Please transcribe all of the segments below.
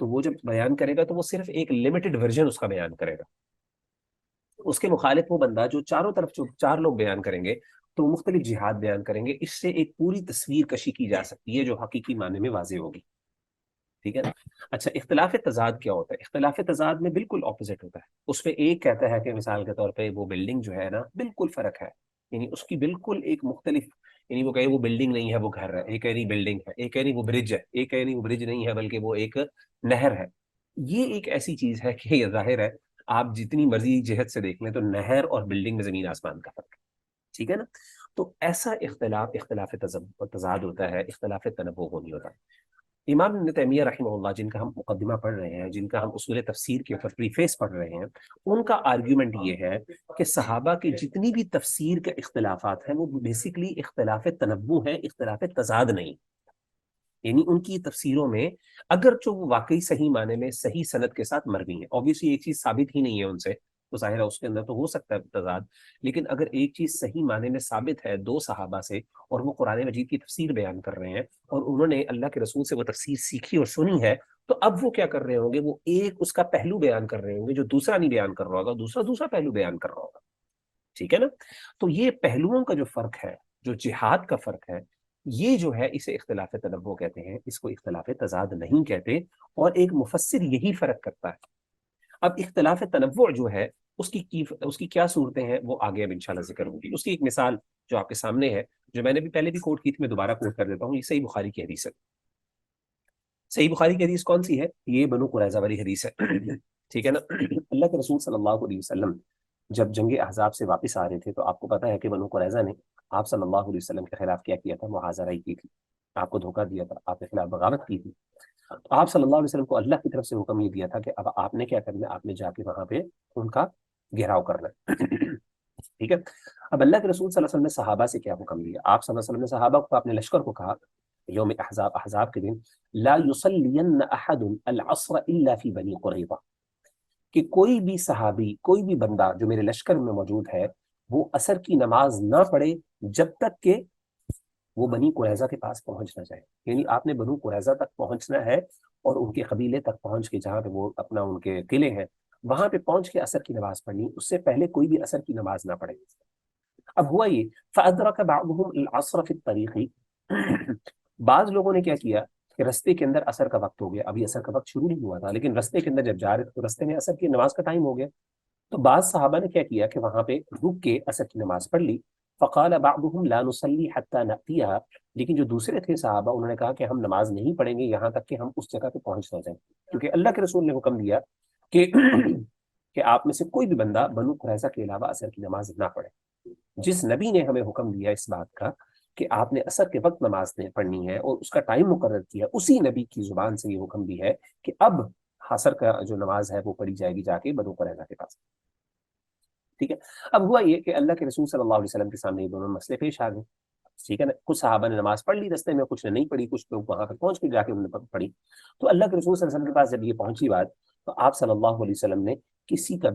تو وہ جب بیان کرے گا تو وہ صرف ایک لمیٹڈ ورژن اس کا بیان کرے گا. اس کے مخالف وہ بندہ جو چاروں طرف جو چار لوگ بیان کریں گے تو مختلف جہاد بیان کریں گے. اس سے ایک پوری تصویر کشی کی جا سکتی ہے جو حقیقی معنی میں واضح ہوگی. ٹھیک ہے نا. اچھا اختلاف تضاد کیا ہوتا ہے؟ اختلاف تضاد میں بالکل اپوزٹ ہوتا ہے. اس میں ایک کہتا ہے کہ مثال کے طور پہ وہ بلڈنگ جو ہے نا بالکل فرق ہے، یعنی اس کی بالکل ایک مختلف، یعنی وہ کہے وہ بلڈنگ نہیں ہے وہ گھر ہے، ایک کہہ رہی بلڈنگ ہے، ایک کہہ رہی وہ برج ہے، ایک کہہ رہی وہ برج نہیں ہے بلکہ وہ ایک نہر ہے. یہ ایک ایسی چیز ہے کہ یہ ظاہر ہے آپ جتنی مرضی جہت سے دیکھ لیں تو نہر اور بلڈنگ میں زمین آسمان کا فرق ہے. ٹھیک ہے نا. تو ایسا اختلاف تضاد ہوتا ہے، اختلاف تنوع نہیں ہوتا. امام ابن تیمیہ رحمہ اللہ جن کا ہم مقدمہ پڑھ رہے ہیں، جن کا ہم اصول تفسیر کے اوپر پریفیس پڑھ رہے ہیں، ان کا آرگیومنٹ یہ ہے کہ صحابہ کے جتنی بھی تفسیر کے اختلافات ہیں وہ بیسیکلی اختلاف تنوع ہیں، اختلاف تضاد نہیں. یعنی ان کی تفسیروں میں اگرچہ وہ واقعی صحیح معنی میں صحیح سند کے ساتھ مروی ہیں، اوبیسلی ایک چیز ثابت ہی نہیں ہے ان سے تو ظاہر ہے اس کے اندر تو ہو سکتا ہے تضاد، لیکن اگر ایک چیز صحیح معنی میں ثابت ہے دو صحابہ سے اور وہ قرآن مجید کی تفسیر بیان کر رہے ہیں اور انہوں نے اللہ کے رسول سے وہ تفسیر سیکھی اور سنی ہے، تو اب وہ کیا کر رہے ہوں گے؟ وہ ایک اس کا پہلو بیان کر رہے ہوں گے جو دوسرا نہیں بیان کر رہا ہوگا، دوسرا پہلو بیان کر رہا ہوگا. ٹھیک ہے نا. تو یہ پہلوؤں کا جو فرق ہے، جو جہاد کا فرق ہے، یہ جو ہے اسے اختلاف تنوع کہتے ہیں، اس کو اختلاف تضاد نہیں کہتے. اور ایک مفسر یہی فرق کرتا ہے. اب اختلاف تنوع جو ہے اس کی کیا صورتیں ہیں وہ آگے اب انشاءاللہ ذکر ہوگی. اس کی ایک مثال جو آپ کے سامنے ہے، جو میں نے بھی پہلے بھی کوٹ کی تھی، میں دوبارہ کوٹ کر دیتا ہوں. یہ صحیح بخاری کی حدیث ہے. صحیح بخاری کی حدیث کون سی ہے؟ یہ بنو قریظہ والی حدیث ہے. ٹھیک ہے نا. اللہ کے رسول صلی اللہ علیہ وسلم جب جنگ احزاب سے واپس آ رہے تھے تو آپ کو پتا ہے کہ بنو قریظہ نے آپ صلی اللہ علیہ وسلم کے خلاف کیا کیا تھا؟ محاذرہ کی تھی، آپ کو دھوکہ دیا تھا، آپ کے خلاف بغاوت کی تھی. تو آپ صلی اللہ علیہ وسلم کو اللہ کی طرف سے حکم یہ دیا تھا کہ اب آپ نے کیا کرنا ہے؟ آپ نے جا کے وہاں پہ ان کا گھیراؤ کرنا ہے. ٹھیک ہے. اب اللہ کے رسول صلی اللہ علیہ وسلم نے صحابہ سے کیا حکم دیا؟ آپ صلی اللہ علیہ وسلم نے صحابہ کو، اپنے لشکر کو کہا یوم احزاب کے دن، لا یصلین احد العصر الا فی بنی قریظہ، کہ کوئی بھی صحابی، کوئی بھی بندہ جو میرے لشکر میں موجود ہے وہ عصر کی نماز نہ پڑھے جب تک کہ وہ بنی قریظہ کے پاس پہنچ نہ جائے. یعنی آپ نے بنو قریظہ تک پہنچنا ہے اور ان کے قبیلے تک پہنچ کے جہاں پہ وہ اپنا ان کے قلعے ہیں وہاں پہ پہنچ کے عصر کی نماز پڑھنی، اس سے پہلے کوئی بھی عصر کی نماز نہ پڑھے. اب ہوا یہ فَأَدْرَكَ بَعْضُهُمْ الْعَصْرَ فِي الطَّرِيقِ، بعض لوگوں نے کیا کیا کہ رستے کے اندر عصر کا وقت ہو گیا، ابھی عصر کا وقت شروع نہیں ہوا تھا لیکن رستے کے اندر جب جا رہے تھے تو رستے میں عصر کی نماز کا ٹائم ہو گیا. تو بعض صحابہ نے کیا کیا کہ وہاں پہ رک کے عصر کی نماز پڑھ لی. فقال بعضهم لا نصلي حتى نأتيها، لیکن جو دوسرے تھے صحابہ انہوں نے کہا کہ ہم نماز نہیں پڑھیں گے یہاں تک کہ ہم اس جگہ پہ پہنچ نہ جائیں، کیونکہ اللہ کے رسول نے حکم دیا کہ کہ آپ میں سے کوئی بھی بندہ بنو قریظہ کے علاوہ عصر کی نماز نہ پڑھے. جس نبی نے ہمیں حکم دیا اس بات کا کہ آپ نے عصر کے وقت نماز پڑھنی ہے اور اس کا ٹائم مقرر کیا، اسی نبی کی زبان سے یہ حکم بھی ہے کہ اب عصر کا جو نماز ہے وہ پڑھی جائے گی جا کے بنو قریظہ کے پاس. ٹھیک ہے. اب ہوا یہ کہ اللہ کے رسول صلی اللہ علیہ وسلم کے سامنے یہ دونوں مسئلے پیش آ گئے. ٹھیک ہے نا. کچھ صحابہ نے نماز پڑھ لی رستے میں، کچھ نے نہیں پڑھی، کچھ لوگ وہاں پہ پہنچ کے جا کے انہوں نے پڑھی. تو اللہ کے رسول صلی اللہ علیہ وسلم کے پاس جب یہ پہنچی بات تو آپ صلی اللہ علیہ وسلم نے کسی کو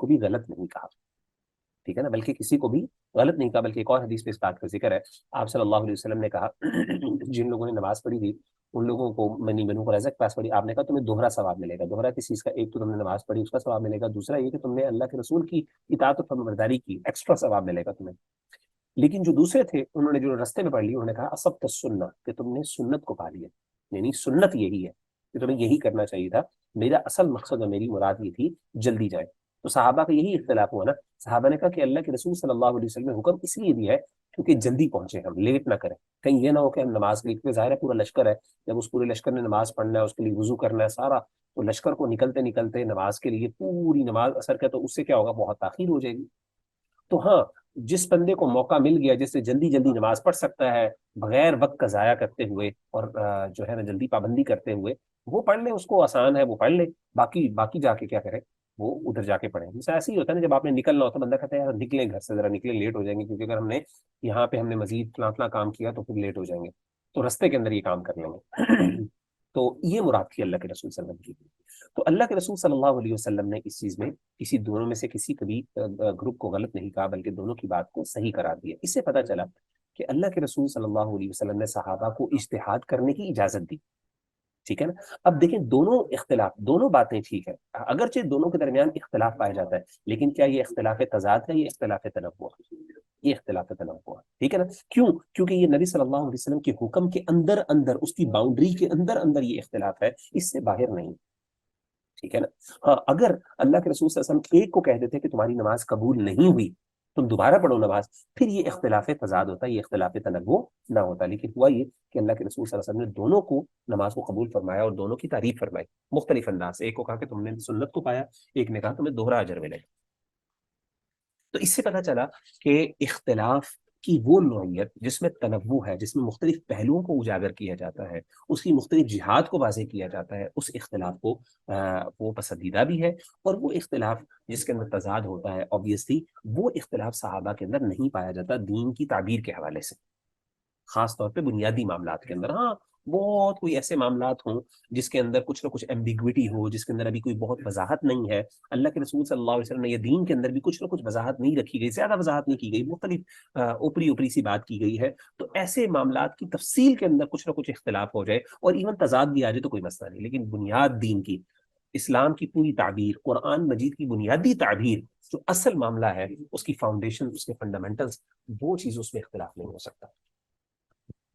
بھی غلط نہیں کہا. ٹھیک ہے نا. بلکہ کسی کو بھی غلط نہیں کہا، بلکہ ایک اور حدیث میں اس بات کا ذکر ہے. آپ صلی اللہ علیہ وسلم نے کہا جن لوگوں نے نماز پڑھی تھی ان لوگوں کو بنو قریظہ کے پاس پڑھی، آپ نے کہا تمہیں دوہرا ثواب ملے گا. دوہرا کس چیز کا؟ ایک تو تم نے نماز پڑھی اس کا ثواب ملے گا، دوسرا یہ کہ تم نے اللہ کے رسول کی اطاعت و فرمانبرداری کی، ایکسٹرا ثواب ملے گا تمہیں. لیکن جو دوسرے تھے انہوں نے جو رستے میں پڑھ لی، انہوں نے کہا اصبت السنہ، کہ تم نے سنت کو پا لیا، یعنی سنت یہی ہے کہ تمہیں یہی کرنا چاہیے تھا. میرا اصل مقصد اور میری مراد یہ تھی جلدی جائے. تو صحابہ کا یہی اختلاف ہوا نا. صحابہ نے کہا کہ اللہ کے رسول صلی اللہ علیہ وسلم نے حکم اس لیے دیا ہے کیونکہ جلدی پہنچے، ہم لیٹ نہ کریں. کہیں یہ نہ ہو کہ ہم نماز کے لیے، ظاہر ہے پورا لشکر ہے، جب اس پورے لشکر نے نماز پڑھنا ہے، اس کے لیے وضو کرنا ہے سارا، تو لشکر کو نکلتے نکلتے نماز کے لیے پوری نماز اثر کا، تو اس سے کیا ہوگا؟ بہت تاخیر ہو جائے گی. تو ہاں، جس بندے کو موقع مل گیا جس سے جلدی جلدی نماز پڑھ سکتا ہے بغیر وقت کا ضائع کرتے ہوئے اور جو ہے نا جلدی پابندی کرتے ہوئے، وہ پڑھ لے، اس کو آسان ہے وہ پڑھ لے. باقی جا کے کیا کرے؟ وہ ادھر جا کے پڑھیں. جیسے ایسے ہی ہوتا ہے نا، جب آپ نے نکلنا ہوتا ہے بندہ کہتا ہے یار نکلیں گھر سے، ذرا نکلیں، لیٹ ہو جائیں گے، کیونکہ اگر ہم نے یہاں پہ ہم نے مزید فلاں فلاں کام کیا تو پھر لیٹ ہو جائیں گے، تو رستے کے اندر یہ کام کر لیں گے. تو یہ مراد تھی اللہ کے رسول صلی اللہ علیہ وسلم کی. تو اللہ کے رسول صلی اللہ علیہ وسلم نے اس چیز میں کسی دونوں میں سے کسی کبھی گروپ کو غلط نہیں کہا، بلکہ دونوں کی بات کو صحیح قرار دیا. اس سے پتہ چلا کہ اللہ کے رسول صلی اللہ علیہ وسلم نے صحابہ کو اجتہاد کرنے کی اجازت دی. ٹھیک ہے نا. اب دیکھیں دونوں اختلاف، دونوں باتیں ٹھیک ہے، اگرچہ دونوں کے درمیان اختلاف پایا جاتا ہے، لیکن کیا یہ اختلاف تضاد ہے؟ یہ اختلاف تنوع ہے، یہ اختلاف تنوع ہے. ٹھیک ہے نا. کیوں؟ کیونکہ یہ نبی صلی اللہ علیہ وسلم کے حکم کے اندر اندر، اس کی باؤنڈری کے اندر اندر یہ اختلاف ہے، اس سے باہر نہیں. ٹھیک ہے نا. ہاں اگر اللہ کے رسول صلی اللہ علیہ وسلم ایک کو کہہ دیتے کہ تمہاری نماز قبول نہیں ہوئی، تم دوبارہ پڑھو نماز، پھر یہ اختلاف تضاد ہوتا، یہ اختلاف تنوع نہ ہوتا. لیکن ہوا یہ کہ اللہ کے رسول صلی اللہ علیہ وسلم نے دونوں کو نماز کو قبول فرمایا اور دونوں کی تعریف فرمائی مختلف انداز سے. ایک کو کہا کہ تم نے سنت کو پایا، ایک نے کہا تمہیں دوہرا اجر ملے. تو اس سے پتہ چلا کہ اختلاف کی وہ نوعیت جس میں تنوع ہے، جس میں مختلف پہلوؤں کو اجاگر کیا جاتا ہے، اس کی مختلف جہات کو واضح کیا جاتا ہے، اس اختلاف کو وہ پسندیدہ بھی ہے. اور وہ اختلاف جس کے اندر تضاد ہوتا ہے obviously وہ اختلاف صحابہ کے اندر نہیں پایا جاتا دین کی تعبیر کے حوالے سے، خاص طور پہ بنیادی معاملات کے اندر. ہاں بہت کوئی ایسے معاملات ہوں جس کے اندر کچھ نہ کچھ ایمبیگوٹی ہو، جس کے اندر ابھی کوئی بہت وضاحت نہیں ہے. اللہ کے رسول صلی اللہ علیہ وسلم نے یہ دین کے اندر بھی کچھ نہ کچھ وضاحت نہیں رکھی گئی، زیادہ وضاحت نہیں کی گئی، مختلف اوپری اوپری سی بات کی گئی ہے. تو ایسے معاملات کی تفصیل کے اندر کچھ نہ کچھ اختلاف ہو جائے اور ایون تضاد بھی آ جائے تو کوئی مسئلہ نہیں. لیکن بنیاد دین کی، اسلام کی پوری تعبیر، قرآن مجید کی بنیادی تعبیر، جو اصل معاملہ ہے، اس کی فاؤنڈیشن، اس کے فنڈامنٹلز، وہ چیز اس میں اختلاف نہیں ہو سکتا.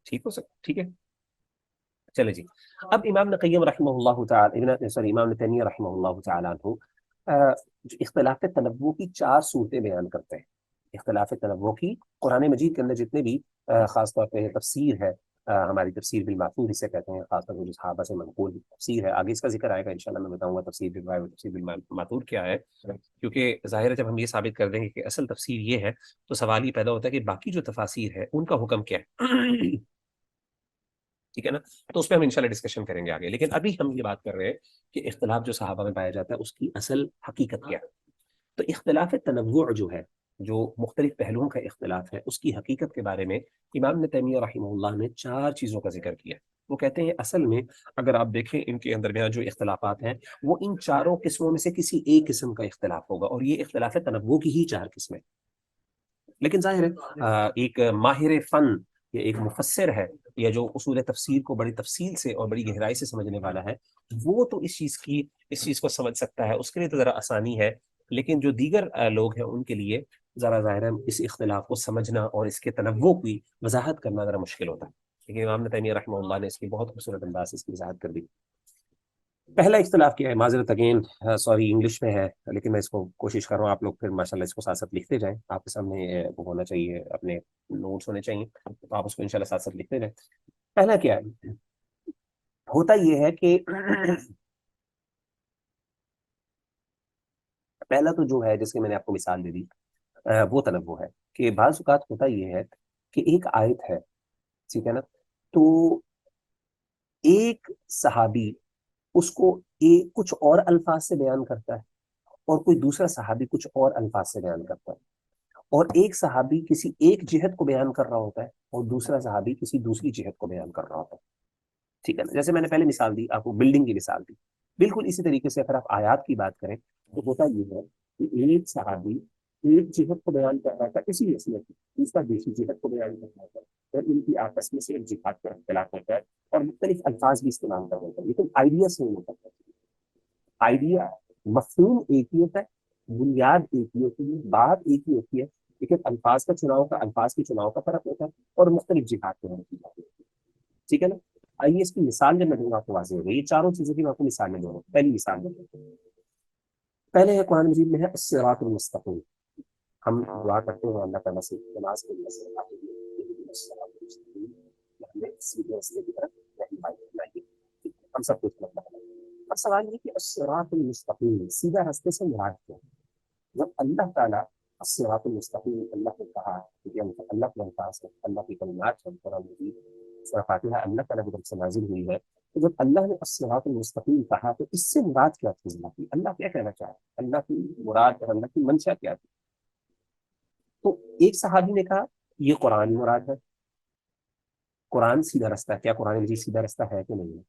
ٹھیک ہو سکتا. ٹھیک ہے. چلے جی. اب امام ابن قیم رحمہ اللہ تعالی، سوری امام ابن تیمیہ رحمہ اللہ تعالی عنہ جو اختلاف تنوع کی 4 صورتیں بیان کرتے ہیں. اختلاف تنوع کی قرآن مجید کے اندر جتنے بھی خاص طور پہ تفسیر ہے، ہماری تفسیر بالمعقول اسے کہتے ہیں، خاص طور پہ جو صحابہ سے منقول تفسیر ہے، آگے اس کا ذکر آئے گا انشاءاللہ، میں بتاؤں گا تفسیر بالمعقول، تفسیر بالمعقول کیا ہے. کیونکہ ظاہر ہے جب ہم یہ ثابت کر دیں گے کہ اصل تفسیر یہ ہے تو سوال یہ پیدا ہوتا ہے کہ باقی جو تفاسیر ہے ان کا حکم کیا ہے. ٹھیک ہے نا. تو اس پہ ہم انشاءاللہ ڈسکشن کریں گے آگے. لیکن ابھی ہم یہ بات کر رہے ہیں کہ اختلاف جو صحابہ میں پایا جاتا ہے اس کی اصل حقیقت کیا ہے. تو اختلاف تنوع جو ہے، جو مختلف پہلوؤں کا اختلاف ہے، اس کی حقیقت کے بارے میں امام ابن تیمیہ رحمہ اللہ نے 4 چیزوں کا ذکر کیا. وہ کہتے ہیں اصل میں اگر آپ دیکھیں ان کے درمیان جو اختلافات ہیں وہ ان چاروں قسموں میں سے کسی ایک قسم کا اختلاف ہوگا، اور یہ اختلاف تنوع کی ہی 4 قسمیں. لیکن ظاہر ہے ایک ماہر فن یا ایک مفسر ہے یا جو اصول تفسیر کو بڑی تفصیل سے اور بڑی گہرائی سے سمجھنے والا ہے، وہ تو اس چیز کو سمجھ سکتا ہے، اس کے لیے تو ذرا آسانی ہے. لیکن جو دیگر لوگ ہیں ان کے لیے ذرا ظاہر ہے اس اختلاف کو سمجھنا اور اس کے تنوع کی وضاحت کرنا ذرا مشکل ہوتا ہے. لیکن امام تیمیہ رحمہ اللہ نے اس کی بہت خوبصورت انداز سے اس کی وضاحت کر دی. پہلا اختلاف کیا ہے؟ معذرت اگین سوری انگلش میں ہے، لیکن میں اس کو کوشش کر رہا ہوں، آپ لوگ پھر ماشاءاللہ اس کو ساتھ ساتھ لکھتے جائیں. آپ کے سامنے وہ ہونا چاہیے، اپنے نوٹس ہونے چاہیے، تو آپ اس کو انشاءاللہ ساتھ ساتھ لکھتے جائیں. پہلا کیا ہے؟ ہوتا یہ ہے کہ پہلا تو جو ہے جس کی میں نے آپ کو مثال دے دی وہ تنوع ہے کہ بعض اوقات ہوتا یہ ہے کہ ایک آیت ہے، ٹھیک ہے نا، تو ایک صحابی اس کو کچھ اور الفاظ سے بیان کرتا ہے اور کوئی دوسرا صحابی کچھ اور الفاظ سے بیان کرتا ہے، اور ایک صحابی کسی ایک جہت کو بیان کر رہا ہوتا ہے اور دوسرا صحابی کسی دوسری جہت کو بیان کر رہا ہوتا ہے. ٹھیک ہے نا. جیسے میں نے پہلے مثال دی آپ کو، بلڈنگ کی مثال دی، بالکل اسی طریقے سے اگر آپ آیات کی بات کریں تو ہوتا یہ ہے کہ ایک صحابی ایک جہت کو بیان کر رہا تھا اسی مسئلے کی، دوسرا دوسری جہت کو بیان کر رہا تھا، اور ان کی آپس میں سے ایک جہاد کا اختلاف ہوتا ہے اور مختلف الفاظ بھی استعمال کر ہوتا ہے، لیکن آئیڈیا سیم ہوتا ہے. آئیڈیا، مفہوم ایک ہی ہوتا ہے، بنیاد ایک ہی ہوتی ہے، بات ایک ہی ہوتی ہے، لیکن الفاظ کے چناؤ کا فرق ہوتا ہے اور مختلف جہاد کے ہونے کی بات ہوتی ہے. ٹھیک ہے نا. آئیے اس کی مثال جب میں دوں گا آپ کو واضح ہوگی. یہ چاروں چیزوں کی میں آپ کو مثال میں دوں گا. پہلی مثال میں پہلے ہے قرآن مجید میں ہے الصراط المستقیم. ہم دعا کرتے ہیں اللہ تعالیٰ سے نماز کے ہم سب کچھ کرنا ہے. اب سوال یہ کہ الصراط المستقیم سیدھا راستے سے مراد کیا ہے؟ جب اللہ تعالیٰ الصراط المستقیم اللہ نے کہا کہ اللہ کے الفاظ ہے، اللہ کی کلمات ہے، قرآن مجید سورہ فاتحہ اللہ تعالیٰ کی طرف سے نازل ہوئی ہے، تو جب اللہ نے الصراط المستقیم کہا تو اس سے مراد کیا تھی؟ اللہ کیا کہنا چاہا؟ اللہ کی مراد اور اللہ کی منشا کیا تھی؟ تو ایک صحابی نے کہا یہ قرآن مراد ہے، قرآن سیدھا رستہ ہے. کیا قرآن مجید سیدھا رستہ ہے کہ نہیں ہے؟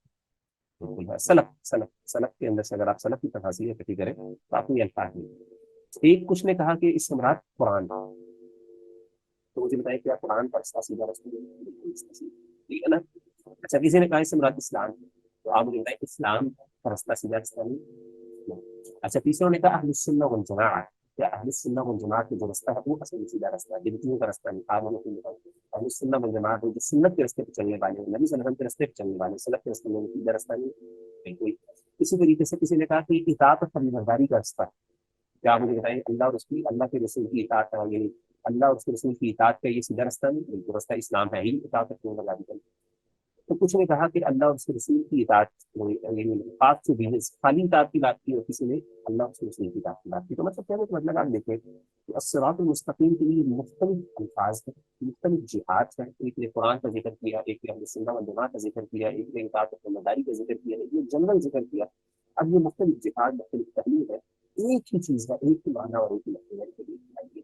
بالکل ہے. سلف کے اندر سے اگر آپ سلف کی تفاصیل اکٹھی کریں تو آپ کو یہ الفاظ ملیں. ایک کچھ نے کہا کہ اس سے مراد قرآن، تو مجھے بتائیں کیا قرآن کا رستہ سیدھا رستہ ٹھیک ہے نا. اچھا کسی نے کہا اس سے مراد اسلام، تو آپ مجھے بتائیں اسلام کا راستہ سیدھا راستہ نہیں؟ اچھا تیسروں نے کہا اہل السنہ والجماع، کیا اہل السنہ والجماع کے جو راستہ ہے وہ اصل سیدھا راستہ ہے، بدعتیوں کا راستہ نہیں؟ آپ نے بتایا اہل السنہ والجماع جو سنت کے راستے پہ چلنے والے ہیں، نبی صلی اللہ علیہ وسلم کے راستے پہ چلنے والے، سلف کے راستے میں سیدھا راستہ نہیں؟ بالکل اسی طریقے سے کسی نے کہا کہ اطاعت اور فرمانبرداری کا راستہ ہے، کیا آپ مجھے بتائیں اللہ اور اس کی اللہ کے رسول کی اطاعت کا، یعنی اللہ اور اس کے رسول کی اطاعت کا یہ سیدھا راستہ نہیں؟ بالکل راستہ اسلام ہے ہی اطاعت اور فرمانبرداری کا۔ تو کچھ نے کہا کہ اللہ اور اس کے رسول کی اطاعت، یعنی پاک سے بھی خالی اطاعت کی بات کی، اور کسی نے اللہ اور اس کے رسول کی اطاعت کی بات کی۔ تو مطلب کیا ہے کہ مطلب آپ دیکھیں کہ الصراط المستقیم کے لیے مختلف الفاظ ہیں، مختلف جہاد ہیں، ایک نے قرآن کا ذکر کیا، ایک نے اہل سنت والجماعت کا ذکر کیا، ایک نے اطاعت و فرمانبرداری کا ذکر کیا، ایک نے جنرل ذکر کیا۔ اب یہ مختلف جہاد، مختلف پہلو ہے، ایک ہی چیز ہے، ایک ہی معنی اور ایک ہی مطلب ہے،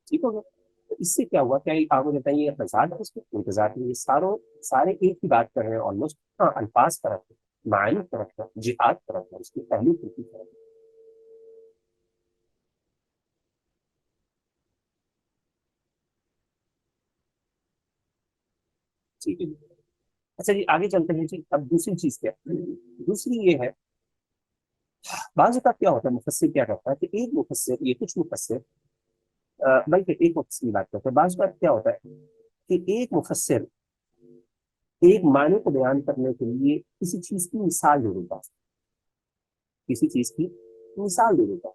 ٹھیک ہو گیا؟ تو اس سے کیا ہوا، کیا آپ مجھے بتائیے تضاد ہے اس کے؟ کوئی تضاد نہیں، یہ سارے ایک ہی بات کر رہے ہیں آلموسٹ، ہاں الفاظ فرق ہے، معنی فرق ہے، جہاد فرق ہے، اس کے پہلو کی فرق ہے۔ ٹھیک ہے جی، اچھا جی آگے چلتے ہیں جی۔ اب دوسری چیز کیا ہے؟ دوسری یہ ہے، بعض اوقات کیا ہوتا ہے، مفسر کیا کرتا ہے کہ ایک مفسر، یہ کچھ مفسر بلکہ ایک مفسر کی بات کرتے ہیں، بعض اوقات کیا ہوتا ہے کہ ایک مفسر ایک معنی کو بیان کرنے کے لیے کسی چیز کی مثال دے دیتا ہے، کسی چیز کی مثال دے دیتا ہے،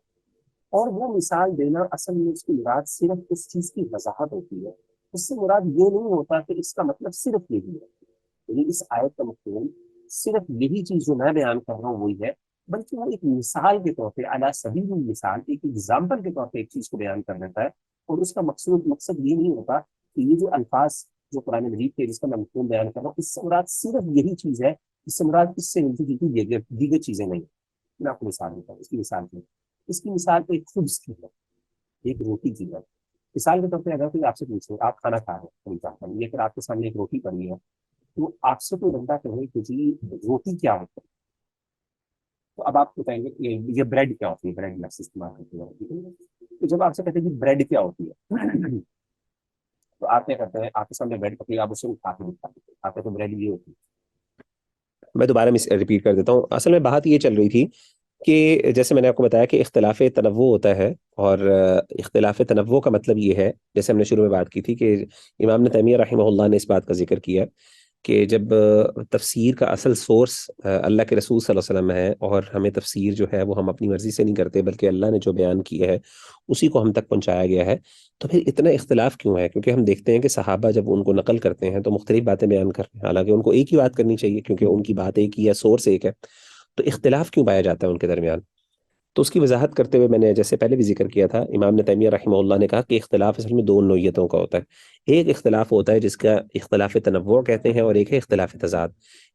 اور وہ مثال دینا اصل میں اس کی مراد صرف اس چیز کی وضاحت ہوتی ہے، اس سے مراد یہ نہیں ہوتا کہ اس کا مطلب صرف یہی ہے، یعنی اس آیت کا مفہوم صرف یہی چیز جو میں بیان کر رہا ہوں وہی ہے، بلکہ وہ ایک مثال کے طور پہ، اعلیٰ سبیل مثال، ایک ایگزامپل کے طور پہ ایک چیز کو بیان کر دیتا ہے، اور اس کا مقصد یہ نہیں ہوتا کہ یہ جو الفاظ جو قرآن مجید کے جس کا میں مفہوم بیان کر رہا ہوں اس سے مراد صرف یہی چیز ہے، اس سے مراد اس سے ملتی جلتی دیگر چیزیں نہیں۔ میں آپ کو مثال دیتا ہوں، اس کی مثال کی، اس کی مثال ایک خبز کی ہے، ایک روٹی کی ہے۔ مثال کے طور پہ اگر کوئی آپ سے پوچھے، آپ کھانا کھا رہے ہیں، یہ پھر آپ کے سامنے ایک روٹی پڑی ہے، تو آپ سے کوئی بندہ کہے کہ جی روٹی کیا ہوتا ہے، تو اب آپ بتائیں گے کہ یہ بریڈ کیا ہوتی ہے، بریڈ لفظ استعمال کرتے ہیں، تو جب آپ سے کہتے ہیں کہ بریڈ کیا ہوتی ہے تو آپ کیا کرتے ہیں، آپ کے سامنے بریڈ پکڑی، آپ اسے اٹھا کے دکھا دیتے ہیں، آپ کہتے ہیں بریڈ یہ ہوتی ہے۔ میں دوبارہ ریپیٹ کر دیتا ہوں، اصل میں بات یہ چل رہی تھی کہ جیسے میں نے آپ کو بتایا کہ اختلاف تنوع ہوتا ہے، اور اختلاف تنوع کا مطلب یہ ہے، جیسے ہم نے شروع میں بات کی تھی کہ امام ابن تیمیہ رحمہ اللہ نے اس بات کا ذکر کیا کہ جب تفسیر کا اصل سورس اللہ کے رسول صلی اللہ علیہ وسلم ہے، اور ہمیں تفسیر جو ہے وہ ہم اپنی مرضی سے نہیں کرتے بلکہ اللہ نے جو بیان کیا ہے اسی کو ہم تک پہنچایا گیا ہے، تو پھر اتنا اختلاف کیوں ہے؟ کیونکہ ہم دیکھتے ہیں کہ صحابہ جب ان کو نقل کرتے ہیں تو مختلف باتیں بیان کرتے ہیں، حالانکہ ان کو ایک ہی بات کرنی چاہیے کیونکہ ان کی بات ایک ہی ہے، سورس ایک ہے، تو اختلاف کیوں پایا جاتا ہے ان کے درمیان؟ تو اس کی وضاحت کرتے ہوئے میں نے جیسے پہلے بھی ذکر کیا تھا، امام ابن تیمیہ رحمہ اللہ نے کہا کہ اختلاف اصل میں دو نوعیتوں کا ہوتا ہے، ایک اختلاف ہوتا ہے جس کا اختلاف تنوع کہتے ہیں، اور ایک ہے اختلاف تضاد۔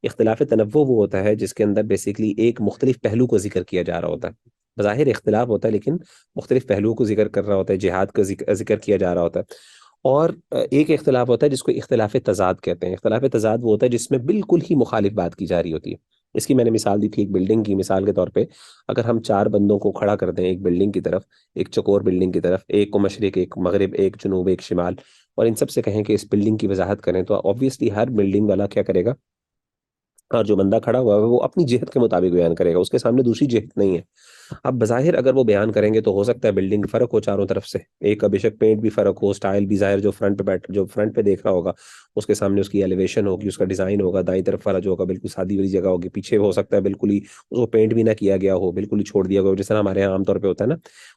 اختلاف تنوع وہ ہوتا ہے جس کے اندر بیسیکلی ایک مختلف پہلو کو ذکر کیا جا رہا ہوتا ہے، بظاہر اختلاف ہوتا ہے لیکن مختلف پہلوؤں کو ذکر کر رہا ہوتا ہے، جہاد کا ذکر کیا جا رہا ہوتا ہے۔ اور ایک اختلاف ہوتا ہے جس کو اختلاف تضاد کہتے ہیں، اختلاف تضاد وہ ہوتا ہے جس میں بالکل ہی مخالف بات کی جا رہی ہوتی ہے۔ اس کی میں نے مثال دی تھی ایک بلڈنگ کی مثال کے طور پہ، اگر ہم چار بندوں کو کھڑا کر دیں ایک بلڈنگ کی طرف، ایک چکور بلڈنگ کی طرف، ایک کو مشرق، ایک مغرب، ایک جنوب، ایک شمال، اور ان سب سے کہیں کہ اس بلڈنگ کی وضاحت کریں، تو آبویسلی ہر بلڈنگ والا کیا کرے گا، اور جو بندہ کھڑا ہوا ہے وہ اپنی جہت کے مطابق بیان کرے گا، اس کے سامنے دوسری جہت نہیں ہے۔ اب بظاہر اگر وہ بیان کریں گے تو ہو سکتا ہے بلڈنگ فرق ہو چاروں طرف سے، ایک کا بے شک پینٹ بھی فرق ہو، سٹائل بھی ظاہر، جو فرنٹ پہ دیکھ رہا ہوگا اس کے سامنے اس کی ایلیویشن ہوگی، اس کا ڈیزائن ہوگا، دائیں طرف والا جو ہوگا بالکل سادی والی جگہ ہوگی، پیچھے ہو سکتا ہے بالکل ہی اس کو پینٹ بھی نہ کیا گیا ہو، بالکل ہی چھوڑ دیا گیا ہو، جس طرح ہمارے یہاں عام طور پہ ہوتا ہے نا،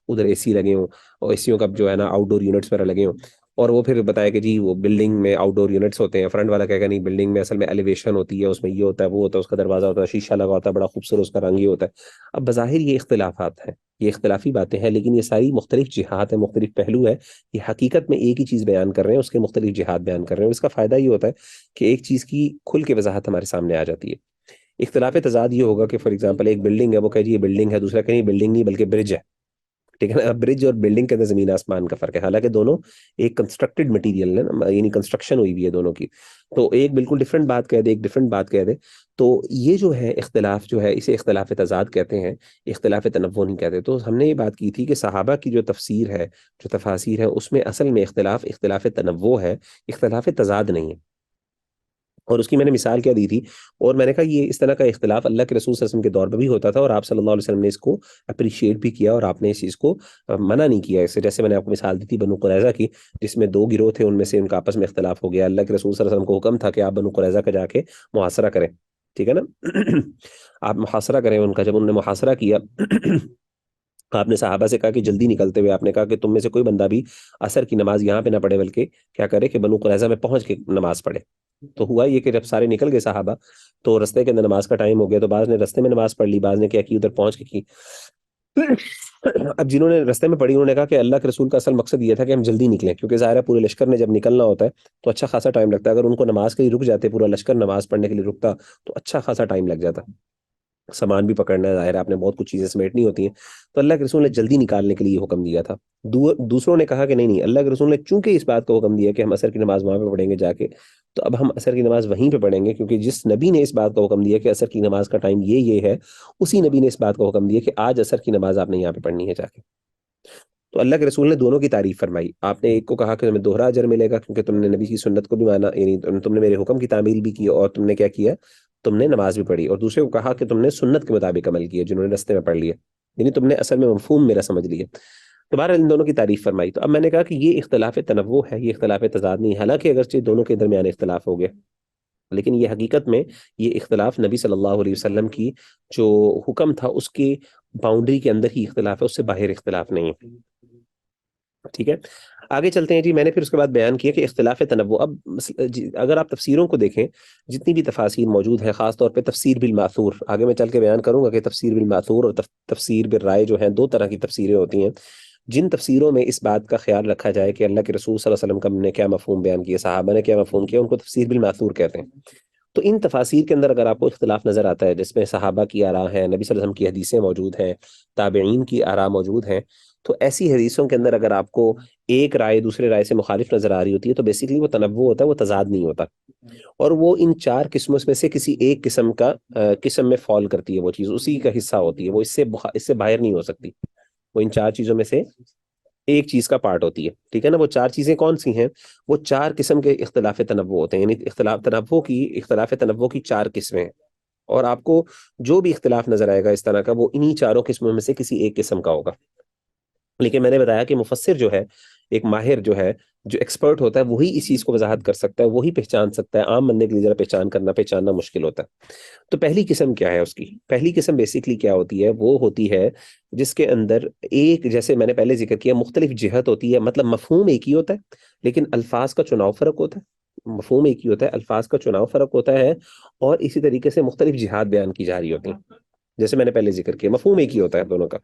ادھر اے سی لگے ہوں، اور اے سیوں کا جو ہے نا آؤٹ ڈور یونٹس وغیرہ لگے ہوں، اور وہ پھر بتایا کہ جی وہ بلڈنگ میں آؤٹ ڈور یونٹس ہوتے ہیں، فرنٹ والا کہے گا نہیں بلڈنگ میں اصل میں ایلیویشن ہوتی ہے، اس میں یہ ہوتا ہے وہ ہوتا ہے، اس کا دروازہ ہوتا ہے، شیشہ لگا ہوتا ہے، بڑا خوبصورت اس کا رنگ یہ ہوتا ہے۔ اب بظاہر یہ اختلافات ہیں، یہ اختلافی باتیں ہیں، لیکن یہ ساری مختلف جہات ہیں، مختلف پہلو ہے، یہ حقیقت میں ایک ہی چیز بیان کر رہے ہیں، اس کے مختلف جہات بیان کر رہے ہیں، اور اس کا فائدہ یہ ہوتا ہے کہ ایک چیز کی کھل کے وضاحت ہمارے سامنے آ جاتی ہے۔ اختلاف تضاد یہ ہوگا کہ فار ایگزامپل ایک بلڈنگ ہے، وہ کہے جی یہ بلڈنگ ہے، دوسرا کہیں بلڈنگ نہیں بلکہ برج ہے، ٹھیک ہے نا؟ برج اور بلڈنگ کے اندر زمین آسمان کا فرق ہے، حالانکہ دونوں ایک کنسٹرکٹڈ مٹیریل ہے، یعنی کنسٹرکشن ہوئی ہوئی ہے دونوں کی، تو ایک بالکل ڈفرنٹ بات کہہ دے، ایک ڈفرنٹ بات کہہ دے، تو یہ جو ہے اختلاف جو ہے اسے اختلاف تضاد کہتے ہیں، اختلاف تنوع نہیں کہتے۔ تو ہم نے یہ بات کی تھی کہ صحابہ کی جو تفسیر ہے، جو تفاسیر ہے، اس میں اصل میں اختلاف تنوع ہے، اختلاف تضاد نہیں ہے۔ اور اس کی میں نے مثال کیا دی تھی، اور میں نے کہا یہ اس طرح کا اختلاف اللہ کے رسول صلی اللہ علیہ وسلم کے دور میں بھی ہوتا تھا، اور آپ صلی اللہ علیہ وسلم نے اس کو اپریشیٹ بھی کیا، اور آپ نے اس چیز کو منع نہیں کیا اسے. جیسے میں نے آپ کو مثال دی تھی بنو قریظہ کی، جس میں 2 گروہ تھے، ان میں سے ان کا آپس میں اختلاف ہو گیا. اللہ کے رسول صلی اللہ علیہ وسلم کو حکم تھا کہ آپ بنو قریظہ کا جا کے محاصرہ کریں، ٹھیک ہے نا. آپ محاصرہ کریں ان کا. جب انہوں نے محاصرہ کیا آپ نے صحابہ سے کہا کہ جلدی نکلتے ہوئے آپ نے کہا کہ تم میں سے کوئی بندہ بھی عصر کی نماز یہاں پہ نہ پڑھے، بلکہ کیا کرے کہ بنو قریظہ میں پہنچ کے نماز پڑھے. تو ہوا یہ کہ جب سارے نکل گئے صحابہ، تو رستے کے اندر نماز کا ٹائم ہو گیا، تو بعض نے رستے میں نماز پڑھ لی، بعض نے کیا کی ادھر پہنچ کے کی. اب جنہوں نے رستے میں پڑھی انہوں نے کہا کہ اللہ کے رسول کا اصل مقصد یہ تھا کہ ہم جلدی نکلیں، کیونکہ ظاہر ہے پورے لشکر نے جب نکلنا ہوتا ہے تو اچھا خاصا ٹائم لگتا ہے. اگر ان کو نماز کے لیے رک جاتے، پورا لشکر نماز پڑھنے کے لیے رکتا، تو اچھا خاصا ٹائم لگ جاتا. سامان بھی پکڑنا ہے، ظاہر ہے آپ نے بہت کچھ چیزیں سمیٹنی ہوتی ہیں، تو اللہ کے رسول نے جلدی نکالنے کے لیے یہ حکم دیا تھا. دوسروں نے کہا کہ نہیں اللہ کے رسول نے چونکہ اس بات کو حکم دیا کہ ہم عصر کی نماز وہاں پہ پڑھیں گے جا کے، تو اب ہم عصر کی نماز وہیں پہ پڑھیں گے، کیونکہ جس نبی نے اس بات کا حکم دیا کہ عصر کی نماز کا ٹائم یہ ہے، اسی نبی نے اس بات کا حکم دیا کہ آج عصر کی نماز آپ نے یہاں پہ پڑھنی ہے جا کے. تو اللہ کے رسول نے دونوں کی تعریف فرمائی. آپ نے ایک کو کہا کہ تمہیں دوہرا اجر ملے گا کیونکہ تم نے نبی کی سنت کو بھی مانا، یعنی تم نے میرے حکم کی تعمیل بھی کی، اور تم نے کیا کیا، تم نے نماز بھی پڑھی. اور دوسرے کو کہا کہ تم نے سنت کے مطابق عمل کیا، جنہوں نے رستے میں پڑھ لیا، یعنی تم نے اصل میں مفہوم میرا سمجھ لیا. تو بہرحال ان دونوں کی تعریف فرمائی. تو اب میں نے کہا کہ یہ اختلاف تنوع ہے، یہ اختلاف تضاد نہیں. حالانکہ اگرچہ دونوں کے درمیان اختلاف ہو گیا، لیکن یہ حقیقت میں یہ اختلاف نبی صلی اللہ علیہ وسلم کی جو حکم تھا اس کی باؤنڈری کے اندر ہی اختلاف ہے، اس سے باہر اختلاف نہیں ہے. ٹھیک ہے، آگے چلتے ہیں جی. میں نے پھر اس کے بعد بیان کیا کہ اختلاف تنوع. اب اگر آپ تفسیروں کو دیکھیں، جتنی بھی تفاسیر موجود ہیں، خاص طور پہ تفسیر بالماثور، آگے میں چل کے بیان کروں گا کہ تفسیر بالماثور اور تفسیر بالرائے جو ہیں، 2 طرح کی تفسیریں ہوتی ہیں. جن تفسیروں میں اس بات کا خیال رکھا جائے کہ اللہ کے رسول صلی اللہ علیہ وسلم کا نے کیا مفہوم بیان کیا، صحابہ نے کیا مفہوم کیا، ان کو تفسیر بالماثور کہتے ہیں. تو ان تفاسیر کے اندر اگر آپ کو اختلاف نظر آتا ہے، جس میں صحابہ کی آراء ہیں، نبی صلی اللہ علیہ وسلم کی حدیثیں موجود ہیں، تابعین کی آراء موجود ہیں، تو ایسی حدیثوں کے اندر اگر آپ کو ایک رائے دوسرے رائے سے مخالف نظر آ رہی ہوتی ہے، تو بیسیکلی وہ تنوع ہوتا ہے، وہ تضاد نہیں ہوتا. اور وہ ان 4 قسموں میں سے کسی ایک قسم میں فال کرتی ہے، وہ چیز اسی کا حصہ ہوتی ہے، وہ اس سے باہر نہیں ہو سکتی. وہ ان 4 چیزوں میں سے ایک چیز کا پارٹ ہوتی ہے. ٹھیک ہے نا. وہ 4 چیزیں کون سی ہیں؟ وہ 4 قسم کے اختلاف تنوع ہوتے ہیں، یعنی اختلاف تنوع کی 4 قسمیں ہیں. اور آپ کو جو بھی اختلاف نظر آئے گا اس طرح کا، وہ انہی 4 قسموں میں سے کسی ایک قسم کا ہوگا. لیکن میں نے بتایا کہ مفسر جو ہے، ایک ماہر جو ہے، جو ایکسپرٹ ہوتا ہے، وہی اس چیز کو وضاحت کر سکتا ہے، وہی پہچان سکتا ہے. عام بندے کے لیے ذرا پہچاننا مشکل ہوتا ہے. تو پہلی قسم کیا ہے اس کی؟ پہلی قسم بیسیکلی کیا ہوتی ہے؟ وہ ہوتی ہے جس کے اندر ایک، جیسے میں نے پہلے ذکر کیا، مختلف جہت ہوتی ہے، مطلب مفہوم ایک ہی ہوتا ہے لیکن الفاظ کا چناؤ فرق ہوتا ہے. مفہوم ایک ہی ہوتا ہے، الفاظ کا چناؤ فرق ہوتا ہے، اور اسی طریقے سے مختلف جہات بیان کی جا رہی ہوتی ہیں. جیسے میں نے پہلے ذکر کیا، مفہوم ایک ہی ہوتا ہے دونوں کا.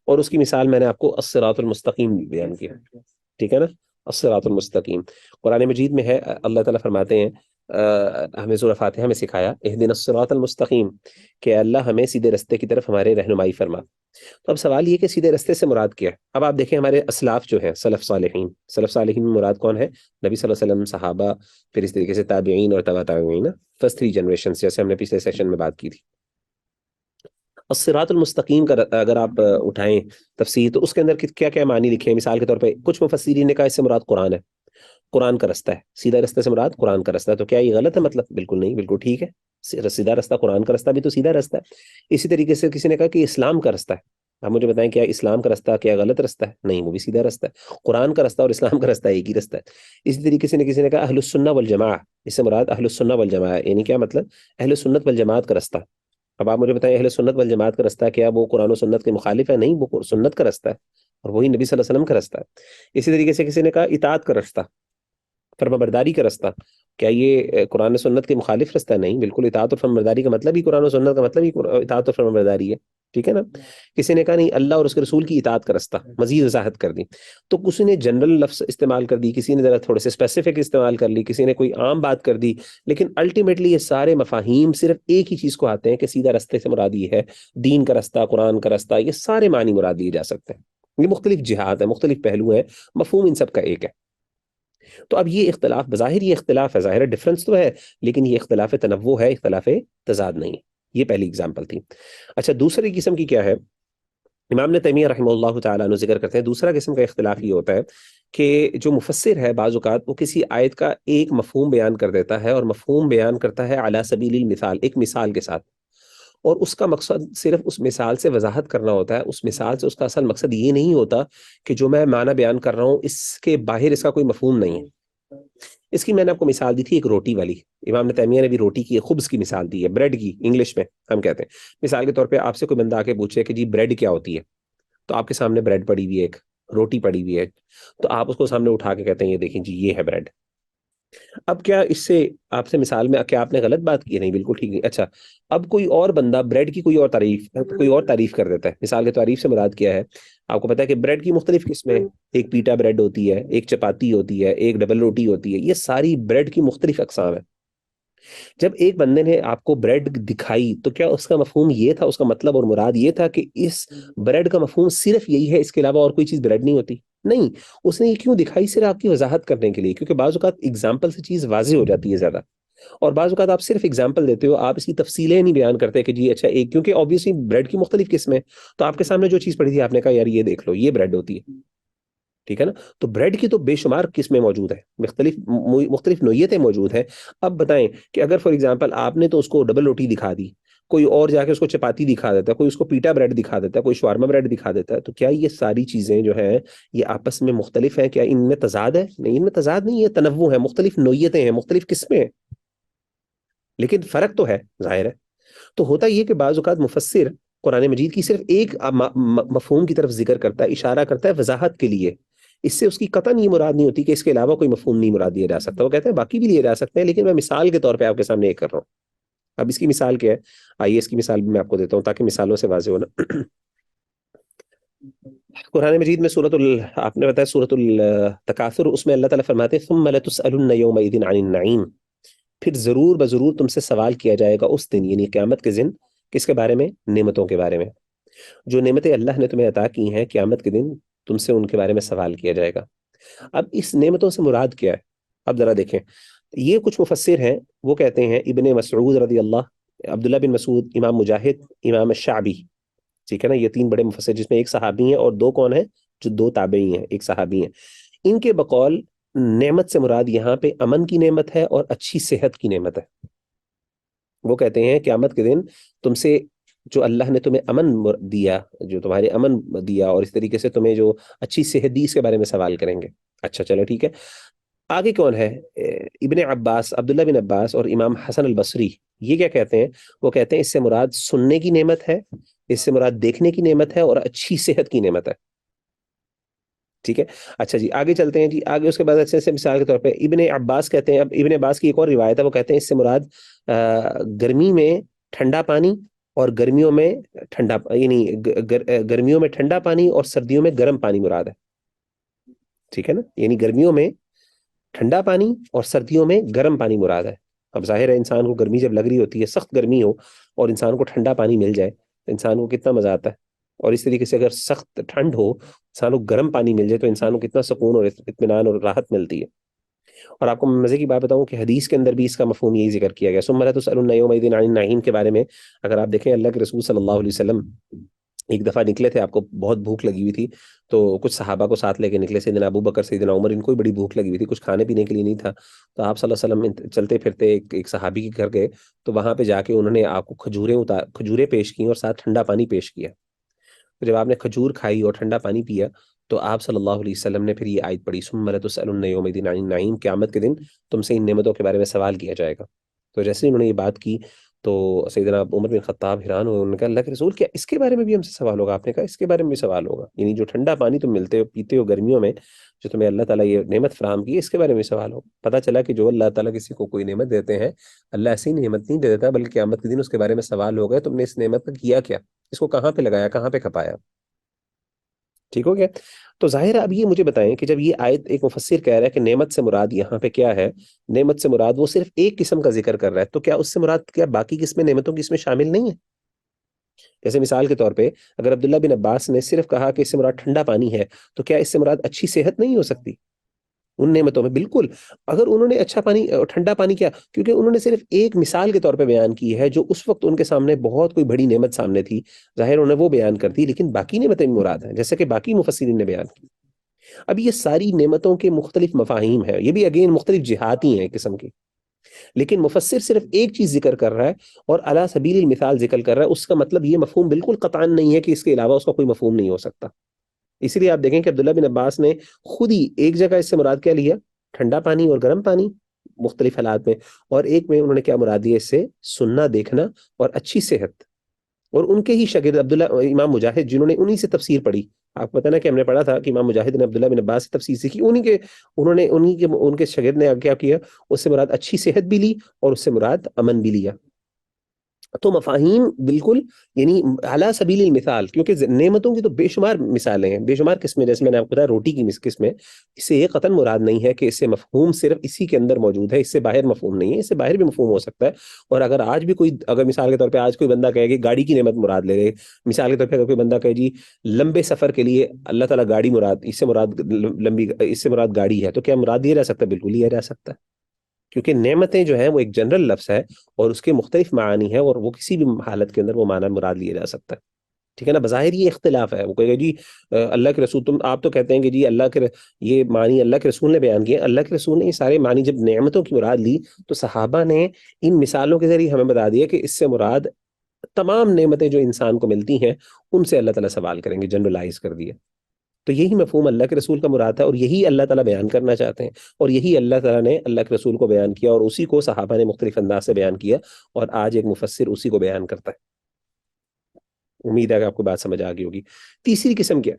اور اس کی مثال میں نے آپ کو الصراط المستقیم بیان کیا. ٹھیک ہے نا. الصراط المستقیم قرآن مجید میں ہے. اللہ تعالیٰ فرماتے ہیں، ہمیں سورہ فاتحہ میں سکھایا اہدنا الصراط المستقیم، کہ اللہ ہمیں سیدھے رستے کی طرف ہمارے رہنمائی فرما. تو اب سوال یہ کہ سیدھے رستے سے مراد کیا ہے؟ اب آپ دیکھیں ہمارے اسلاف جو ہیں، سلف صالحین میں مراد کون ہے؟ نبی صلی اللہ علیہ وسلم، صحابہ، پھر اس طریقے سے تابعین اور تبع تابعین، فرسٹ 3 جنریشن، جیسے ہم نے پچھلے سیشن میں بات کی تھی. الصراط المستقیم کا اگر آپ اٹھائیں تفسیر، تو اس کے اندر کیا کیا معنی لکھے ہیں. مثال کے طور پہ کچھ مفسرین نے کہا اس سے مراد قرآن ہے، قرآن کا رستہ ہے. سیدھا رستہ سے مراد قرآن کا رستہ ہے. تو کیا یہ غلط ہے؟ مطلب بالکل نہیں، بالکل ٹھیک ہے. سیدھا رستہ قرآن کا رستہ بھی تو سیدھا رستہ ہے. اسی طریقے سے کسی نے کہا کہ اسلام کا رستہ ہے. آپ مجھے بتائیں کیا اسلام کا رستہ کیا غلط رستہ ہے؟ نہیں، وہ بھی سیدھا رستہ ہے. قرآن کا رستہ اور اسلام کا رستہ ایک ہی رستہ ہے. اسی طریقے سے کسی نے کہا اہل السنہ والجماعہ، اس سے مراد اہل السنہ والجماعہ، یعنی کیا مطلب؟ اہل سنت والجماعت کا رستہ. اب آپ مجھے بتائیں اہل سنت والجماعت کا رستہ کیا وہ قرآن و سنت کے مخالف ہے؟ نہیں، وہ سنت کا رستہ ہے، اور وہی نبی صلی اللہ علیہ وسلم کا رستہ ہے. اسی طریقے سے کسی نے کہا اطاعت کا رستہ، فرمانبرداری کا رستہ، کیا یہ قرآن و سنت کے مخالف رستہ؟ نہیں، بالکل. اطاعت اور فرمانبرداری کا مطلب ہی قرآن و سنت کا مطلب ہی اطاعت اور فرمانبرداری ہے. ٹھیک ہے نا. کسی نے کہا نہیں، اللہ اور اس کے رسول کی اطاعت کا رستہ، مزید وضاحت کر دی. تو کسی نے جنرل لفظ استعمال کر دی، کسی نے ذرا تھوڑے سے اسپیسیفک استعمال کر لی، کسی نے کوئی عام بات کر دی. لیکن الٹیمیٹلی یہ سارے مفاہیم صرف ایک ہی چیز کو آتے ہیں کہ سیدھا رستے سے مراد یہ ہے دین کا رستہ، قرآن کا رستہ. یہ سارے معنی مراد لیے جا سکتے ہیں. یہ مختلف جہات ہیں، مختلف پہلو ہیں، مفہوم ان سب کا ایک ہے. تو اب یہ اختلاف بظاہر یہ اختلاف ہے، ظاہر ڈفرنس تو ہے، لیکن یہ اختلاف تنوع ہے، اختلاف تضاد نہیں. یہ پہلی اگزامپل تھی. اچھا، دوسری قسم کی کیا ہے؟ امام ابن تیمیہ رحمہ اللہ تعالیٰ عنہ ذکر کرتے ہیں دوسرا قسم کا اختلاف یہ ہوتا ہے کہ جو مفسر ہے بعض اوقات وہ کسی آیت کا ایک مفہوم بیان کر دیتا ہے، اور مفہوم بیان کرتا ہے علی سبیل المثال، ایک مثال کے ساتھ، اور اس کا مقصد صرف اس مثال سے وضاحت کرنا ہوتا ہے، اس مثال سے اس کا اصل مقصد یہ نہیں ہوتا کہ جو میں معنی بیان کر رہا ہوں اس کے باہر اس کا کوئی مفہوم نہیں ہے۔ اس کی میں نے آپ کو مثال دی تھی ایک روٹی والی، امام تیمیہ نے بھی روٹی کی خبز کی مثال دی ہے، بریڈ کی انگلش میں ہم کہتے ہیں۔ مثال کے طور پہ آپ سے کوئی بندہ آ کے پوچھے کہ جی بریڈ کیا ہوتی ہے، تو آپ کے سامنے بریڈ پڑی ہوئی ہے، ایک روٹی پڑی ہوئی ہے، تو آپ اس کو سامنے اٹھا کے کہتے ہیں یہ دیکھیں جی یہ ہے بریڈ۔ اب کیا اس سے آپ سے مثال میں کیا آپ نے غلط بات کی ہے؟ نہیں، بالکل ٹھیک نہیں۔ اچھا، اب کوئی اور بندہ بریڈ کی کوئی اور تعریف کر دیتا ہے۔ مثال کے تعریف سے مراد کیا ہے؟ آپ کو پتا ہے کہ بریڈ کی مختلف قسمیں، ایک پیٹا بریڈ ہوتی ہے، ایک چپاتی ہوتی ہے، ایک ڈبل روٹی ہوتی ہے، یہ ساری بریڈ کی مختلف اقسام ہے۔ جب ایک بندے نے آپ کو بریڈ دکھائی تو کیا اس کا مفہوم یہ تھا، اس کا مطلب اور مراد یہ تھا کہ اس بریڈ کا مفہوم صرف یہی ہے، اس کے علاوہ اور کوئی چیز بریڈ نہیں ہوتی؟ نہیں، اس نے یہ کیوں دکھائی؟ صرف آپ کی وضاحت کرنے کے لیے، کیونکہ بعض اوقات اگزامپل سے چیز واضح ہو جاتی ہے زیادہ، اور بعض اوقات آپ صرف اگزامپل دیتے ہو، آپ اس کی تفصیلیں نہیں بیان کرتے کہ جی اچھا ایک، کیونکہ obviously بریڈ کی مختلف قسمیں، تو آپ کے سامنے جو چیز پڑی تھی آپ نے کہا یار یہ دیکھ لو یہ بریڈ ہوتی ہے، ٹھیک ہے نا؟ تو بریڈ کی تو بے شمار قسمیں موجود ہیں، مختلف نوعیتیں موجود ہیں۔ اب بتائیں کہ اگر فار ایگزامپل آپ نے تو اس کو ڈبل روٹی دکھا دی، کوئی اور جا کے اس کو چپاتی دکھا دیتا ہے، کوئی اس کو پیٹا بریڈ دکھا دیتا ہے، کوئی شوارما بریڈ دکھا دیتا ہے، تو کیا یہ ساری چیزیں جو ہیں یہ آپس میں مختلف ہیں؟ کیا ان میں تضاد ہے؟ نہیں، ان میں تضاد نہیں ہے، تنوع ہے، مختلف نوعیتیں ہیں، مختلف قسمیں ہیں، لیکن فرق تو ہے، ظاہر ہے۔ تو ہوتا یہ کہ بعض اوقات مفسر قرآن مجید کی صرف ایک مفہوم کی طرف ذکر کرتا ہے، اشارہ کرتا ہے وضاحت کے لیے، اس سے اس کی قطعاً یہ مراد نہیں ہوتی کہ اس کے علاوہ کوئی مفہوم نہیں مراد لیا جا سکتا۔ وہ کہتے ہیں باقی بھی لیے جا سکتے ہیں، لیکن میں مثال کے طور پہ آپ کے سامنے ایک کر رہا ہوں۔ اب اس کی مثال کیا ہے؟ آئیے اس کی مثال بھی میں آپ کو دیتا ہوں تاکہ مثالوں سے واضح ہونا۔ قرآن مجید میں آپ نے بتایا سورۃ التکاثر، اس میں اللہ تعالیٰ فرماتے ہیں ثم لتسألن یومئذ عن النعیم، پھر ضرور بضرور تم سے سوال کیا جائے گا اس دن، یعنی قیامت کے دن، کس کے بارے میں؟ نعمتوں کے بارے میں۔ جو نعمتیں اللہ نے تمہیں عطا کی ہیں، قیامت کے دن تم سے ان کے بارے میں سوال کیا جائے گا۔ اب اس نعمتوں سے مراد کیا ہے؟ اب ذرا دیکھیں، یہ کچھ مفسر ہیں وہ کہتے ہیں ابن مسعود رضی اللہ، عبداللہ بن مسعود، امام مجاہد، امام الشعبی، ٹھیک ہے نا، یہ تین بڑے مفسر جس میں ایک صحابی ہیں اور دو کون ہیں؟ جو دو تابعی ہیں، ایک صحابی ہیں۔ ان کے بقول نعمت سے مراد یہاں پہ امن کی نعمت ہے اور اچھی صحت کی نعمت ہے۔ وہ کہتے ہیں قیامت کے دن تم سے جو اللہ نے تمہیں امن دیا، جو تمہارے امن دیا اور اس طریقے سے تمہیں جو اچھی صحت دی، اس کے بارے میں سوال کریں گے۔ اچھا چلو ٹھیک ہے، آگے کون ہے؟ ابن عباس، عبداللہ بن عباس اور امام حسن البصری، یہ کیا کہتے ہیں؟ وہ کہتے ہیں اس سے مراد سننے کی نعمت ہے، اس سے مراد دیکھنے کی نعمت ہے اور اچھی صحت کی نعمت ہے، ٹھیک ہے۔ اچھا جی آگے چلتے ہیں، جی آگے اس کے بعد اچھے سے مثال کے طور پہ ابن عباس کہتے ہیں، اب ابن عباس کی ایک اور روایت ہے، وہ کہتے ہیں اس سے مراد گرمی میں ٹھنڈا پانی اور گرمیوں میں ٹھنڈا، یعنی گرمیوں میں ٹھنڈا پانی اور سردیوں میں گرم پانی مراد ہے، ٹھیک ہے نا، یعنی گرمیوں میں ٹھنڈا پانی اور سردیوں میں گرم پانی مراد ہے۔ اب ظاہر ہے انسان کو گرمی جب لگ رہی ہوتی ہے، سخت گرمی ہو اور انسان کو ٹھنڈا پانی مل جائے تو انسان کو کتنا مزہ آتا ہے، اور اس طریقے سے اگر سخت ٹھنڈ ہو انسان کو گرم پانی مل جائے تو انسان کو کتنا سکون اور اطمینان اور راحت ملتی ہے۔ اور آپ کو میں مزے کی بات بتاؤں کہ حدیث کے اندر بھی اس کا مفہوم یہی ذکر کیا گیا، ثم لتسألن یومئذ عن النعیم کے بارے میں۔ اگر آپ دیکھیں اللہ کے رسول صلی اللہ علیہ وسلم ایک دفعہ نکلے تھے، آپ کو بہت بھوک لگی ہوئی تھی، تو کچھ صحابہ کو ساتھ لے کے نکلے، سیدنا ابو بکر، سیدنا عمر، ان کو بھی بڑی بھوک لگی ہوئی تھی، کچھ کھانے پینے کے لیے نہیں تھا، تو آپ صلی اللہ علیہ وسلم چلتے پھرتے ایک صحابی کے گھر گئے، تو وہاں پہ جا کے انہوں نے آپ کو کھجوریں پیش کی اور ساتھ ٹھنڈا پانی پیش کیا۔ تو جب آپ نے کھجور کھائی اور ٹھنڈا پانی پیا تو آپ صلی اللہ علیہ وسلم نے پھر یہ آیت پڑھی ثم لتسألن یومئذ عن النعیم، قیامت کے دن تم سے ان نعمتوں کے بارے میں سوال کیا جائے گا۔ تو جیسے انہوں نے یہ بات کی تو سیدنا عمر بن خطاب حیران ہوئے، انہوں نے کہا اللہ کے رسول کیا اس کے بارے میں بھی ہم سے سوال ہوگا؟ آپ نے کہا اس کے بارے میں بھی سوال ہوگا، یعنی جو ٹھنڈا پانی تم ملتے ہو پیتے ہو گرمیوں میں، جو تمہیں اللہ تعالیٰ یہ نعمت فراہم کی ہے، اس کے بارے میں سوال ہوگا۔ پتہ چلا کہ جو اللہ تعالیٰ کسی کو کوئی نعمت دیتے ہیں، اللہ ایسی نعمت نہیں دے دیتا بلکہ قیامت کے دن اس کے بارے میں سوال ہوگا تم نے اس نعمت کا کیا کیا، اس کو کہاں پہ لگایا، کہاں پہ کھپایا، ٹھیک ہو گیا؟ تو ظاہر ہے اب یہ مجھے بتائیں کہ جب یہ آیت ایک مفسر کہہ رہا ہے کہ نعمت سے مراد یہاں پہ کیا ہے، نعمت سے مراد وہ صرف ایک قسم کا ذکر کر رہا ہے، تو کیا اس سے مراد کیا باقی قسمیں نعمتوں کی اس میں شامل نہیں ہے؟ جیسے مثال کے طور پہ اگر عبداللہ بن عباس نے صرف کہا کہ اس سے مراد ٹھنڈا پانی ہے، تو کیا اس سے مراد اچھی صحت نہیں ہو سکتی؟ ان نعمتوں میں بالکل. اگر انہوں نے اچھا پانی ٹھنڈا پانی کیا، کیونکہ انہوں نے صرف ایک مثال کے طور پہ بیان کی ہے جو اس وقت ان کے سامنے بہت کوئی بڑی نعمت سامنے تھی، ظاہر انہوں نے وہ بیان کر دی، لیکن باقی نعمتیں مراد ہیں جیسے کہ باقی مفسرین نے بیان کی. اب یہ ساری نعمتوں کے مختلف مفاہیم ہیں، یہ بھی اگین مختلف جہاتی ہیں قسم کی، لیکن مفسر صرف ایک چیز ذکر کر رہا ہے اور علی سبیل المثال ذکر کر رہا ہے. اس کا مطلب یہ مفہوم بالکل قطعا نہیں ہے کہ اس کے علاوہ اس کا کوئی مفہوم نہیں ہو سکتا. اسی لیے آپ دیکھیں کہ عبداللہ بن عباس نے خود ہی ایک جگہ اس سے مراد کیا لیا، ٹھنڈا پانی اور گرم پانی مختلف حالات میں، اور ایک میں انہوں نے کیا مراد دیا اس سے، سننا دیکھنا اور اچھی صحت. اور ان کے ہی شاگرد عبداللہ امام مجاہد جنہوں نے انہی سے تفسیر پڑھی، آپ کو پتہ نا کہ ہم نے پڑھا تھا کہ امام مجاہد نے عبداللہ بن عباس سے تفسیر سیکھی، ان کے شاگرد نے کیا کیا، اس سے مراد اچھی صحت بھی لی اور اس سے مراد امن بھی لیا. تو مفاہیم بالکل یعنی اعلیٰ سبیل المثال، کیونکہ نعمتوں کی تو بے شمار مثالیں ہیں، بے شمار قسمیں، جیسے میں نے آپ کو بتایا روٹی کی قسمیں، اس سے یہ قطعاً مراد نہیں ہے کہ اس سے مفہوم صرف اسی کے اندر موجود ہے، اس سے باہر مفہوم نہیں ہے، اس سے باہر بھی مفہوم ہو سکتا ہے. اور اگر آج بھی کوئی، اگر مثال کے طور پہ آج کوئی بندہ کہے کہ گاڑی کی نعمت مراد لے لے، مثال کے طور پہ اگر کوئی بندہ کہے جی لمبے سفر کے لیے اللہ تعالیٰ گاڑی مراد، اس سے مراد لمبی، اس سے مراد گاڑی ہے، تو کیا مراد لیا جا سکتا ہے؟ بالکل لیا جا سکتا ہے، کیونکہ نعمتیں جو ہیں وہ ایک جنرل لفظ ہے اور اس کے مختلف معانی ہیں، اور وہ کسی بھی حالت کے اندر وہ معنی مراد لیا جا سکتا ہے. ٹھیک ہے نا؟ بظاہر یہ اختلاف ہے، وہ کہے گا جی اللہ کے رسول، آپ تو کہتے ہیں کہ جی اللہ کے یہ معنی اللہ کے رسول نے بیان کیے. اللہ کے رسول نے یہ سارے معنی جب نعمتوں کی مراد لی تو صحابہ نے ان مثالوں کے ذریعے ہمیں بتا دیا کہ اس سے مراد تمام نعمتیں جو انسان کو ملتی ہیں ان سے اللہ تعالیٰ سوال کریں گے، جنرلائز کر دیا. تو یہی مفہوم اللہ کے رسول کا مراد ہے، اور یہی اللہ تعالیٰ بیان کرنا چاہتے ہیں، اور یہی اللہ تعالیٰ نے اللہ کے رسول کو بیان کیا، اور اسی کو صحابہ نے مختلف انداز سے بیان کیا، اور آج ایک مفسر اسی کو بیان کرتا ہے. امید ہے کہ آپ کو بات سمجھ آ گئی ہوگی. تیسری قسم کیا،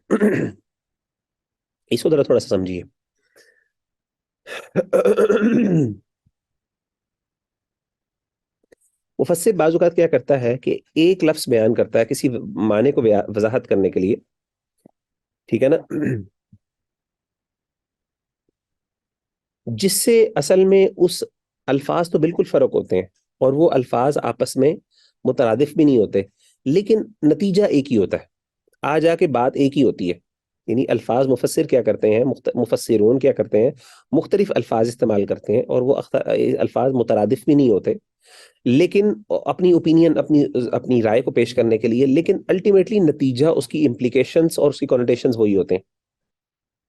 اس کو تھوڑا سا سمجھیے. مفسر بعض اوقات کیا کرتا ہے کہ ایک لفظ بیان کرتا ہے کسی معنی کو وضاحت کرنے کے لیے، ٹھیک ہے نا، جس سے اصل میں اس الفاظ تو بالکل فرق ہوتے ہیں اور وہ الفاظ آپس میں مترادف بھی نہیں ہوتے، لیکن نتیجہ ایک ہی ہوتا ہے، آ جا کے بات ایک ہی ہوتی ہے. یعنی الفاظ مفسر کیا کرتے ہیں، مفسرون کیا کرتے ہیں، مختلف الفاظ استعمال کرتے ہیں اور وہ الفاظ مترادف بھی نہیں ہوتے، لیکن اپنی اوپینین، اپنی رائے کو پیش کرنے کے لیے، لیکن الٹیمیٹلی نتیجہ، اس کی امپلیکیشنز اور اس کی کنوٹیشنز وہی ہوتے ہیں.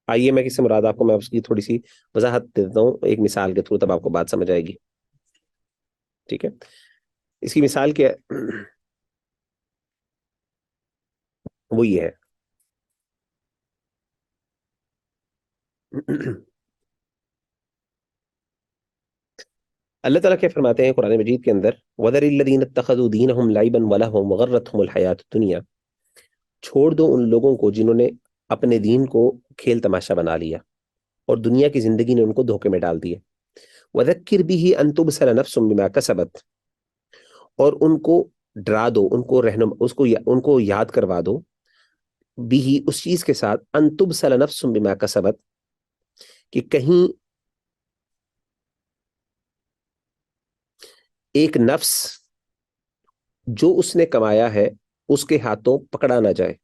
آئیے میں کس سے مراد آپ کو میں اس کی تھوڑی سی وضاحت دیتا ہوں ایک مثال کے تھرو، تب آپ کو بات سمجھ آئے گی. ٹھیک ہے، اس کی مثال کیا ہے؟ وہ یہ ہے اللہ تعالیٰ کیا فرماتے ہیں قرآن مجید کے اندر، وَذَرِ الَّذِينَ اتَّخَذُوا دِينَهُمْ لَعِبًا وَلَهْوًا وَغَرَّتْهُمُ الْحَيَاةُ الدُّنْيَا، چھوڑ دو ان لوگوں کو جنہوں نے اپنے دین کو کھیل تماشا بنا لیا اور دنیا کی زندگی نے ان کو دھوکے میں ڈال دیا. وَذَكِّرْ بِهِ أَن تُبْصَرَ نَفْسٌ بِمَا كَسَبَتْ، اور ان کو ڈرا دو، ان کو ان کو یاد کروا دو، بھی اس چیز کے ساتھ، ان تبصر نفس بما کسبت، کہ کہیں ایک نفس جو اس نے کمایا ہے اس کے ہاتھوں پکڑا نہ جائے.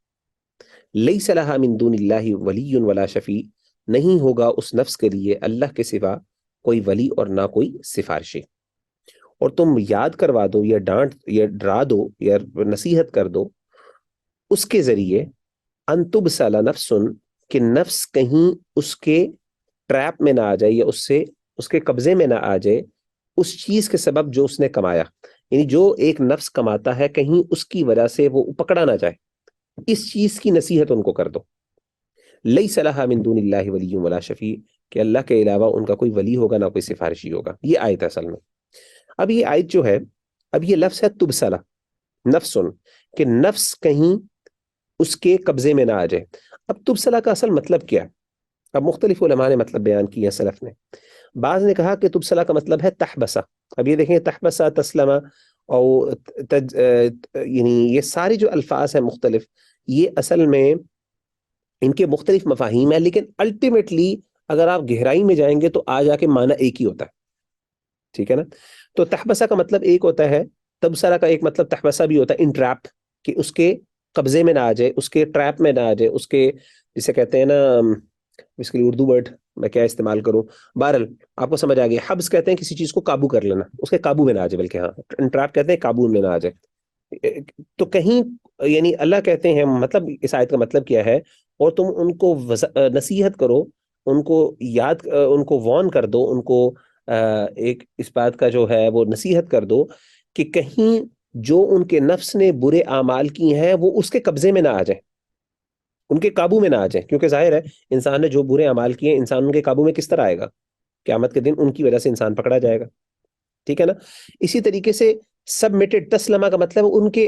لیس لہا من دون اللہ ولی ولا شفیع، نہیں ہوگا اس نفس کے لیے اللہ کے سوا کوئی ولی اور نہ کوئی سفارشی. اور تم یاد کروا دو یا ڈانٹ یا ڈرا دو یا نصیحت کر دو اس کے ذریعے، ان تبصر نفس، کہ نفس کہیں اس کے ٹریپ میں نہ آ جائے یا اس کے قبضے میں نہ آ جائے اس چیز کے سبب جو اس نے کمایا. یعنی جو ایک نفس کماتا ہے کہیں اس کی وجہ سے وہ پکڑا نہ جائے، اس چیز کی نصیحت ان کو کر دو. لیس لہا من دون اللہ ولی ولا شفیع، کہ اللہ کے علاوہ ان کا کوئی ولی ہوگا نہ کوئی سفارشی ہوگا. یہ آیت ہے اصل میں. اب یہ آیت جو ہے، اب یہ لفظ ہے تبصرہ نفس، کہ نفس کہیں اس کے قبضے میں نہ آ جائے. اب تبصرہ کا اصل مطلب کیا ہے؟ اب مختلف علماء نے مطلب بیان کیا، سلف نے. بعض نے کہا کہ تبصرہ کا مطلب ہے تحبسہ. اب یہ دیکھیں تحبسہ، تسلمہ، اور یعنی یہ سارے جو الفاظ ہیں مختلف، یہ اصل میں ان کے مختلف مفاہیم ہیں، لیکن الٹیمیٹلی اگر آپ گہرائی میں جائیں گے تو آ جا کے معنی ایک ہی ہوتا ہے. ٹھیک ہے نا؟ تو تحبسہ کا مطلب ایک ہوتا ہے، تبصرہ کا ایک مطلب تحبسہ بھی ہوتا ہے، انٹریپ، کہ اس کے قبضے میں نہ آ جائے، اس کے ٹریپ میں نہ آ جائے، اس کے جسے کہتے ہیں نا اس کے لیے اردو ورڈ میں کیا استعمال کروں؟ بہرحال آپ کو سمجھ آ گیا. حبس کہتے ہیں کسی چیز کو قابو کر لینا، اس کے قابو میں نہ آ جائے، بلکہ ہاں انٹریپ کہتے ہیں قابو میں نہ آ جائے. تو کہیں یعنی اللہ کہتے ہیں، مطلب اس آیت کا مطلب کیا ہے؟ اور تم ان کو نصیحت کرو، ان کو یاد، ان کو وارن کر دو، ان کو ایک اس بات کا جو ہے وہ نصیحت کر دو کہ کہیں جو ان کے نفس نے برے اعمال کی ہیں وہ اس کے قبضے میں نہ آ جائیں، ان کے قابو میں نہ آ جائیں. کیونکہ ظاہر ہے انسان نے جو برے اعمال کیے ہیں، انسان ان کے قابو میں کس طرح آئے گا؟ قیامت کے دن ان کی وجہ سے انسان پکڑا جائے گا. ٹھیک ہے نا؟ اسی طریقے سے سبمٹڈ، تسلمہ کا مطلب ان کے،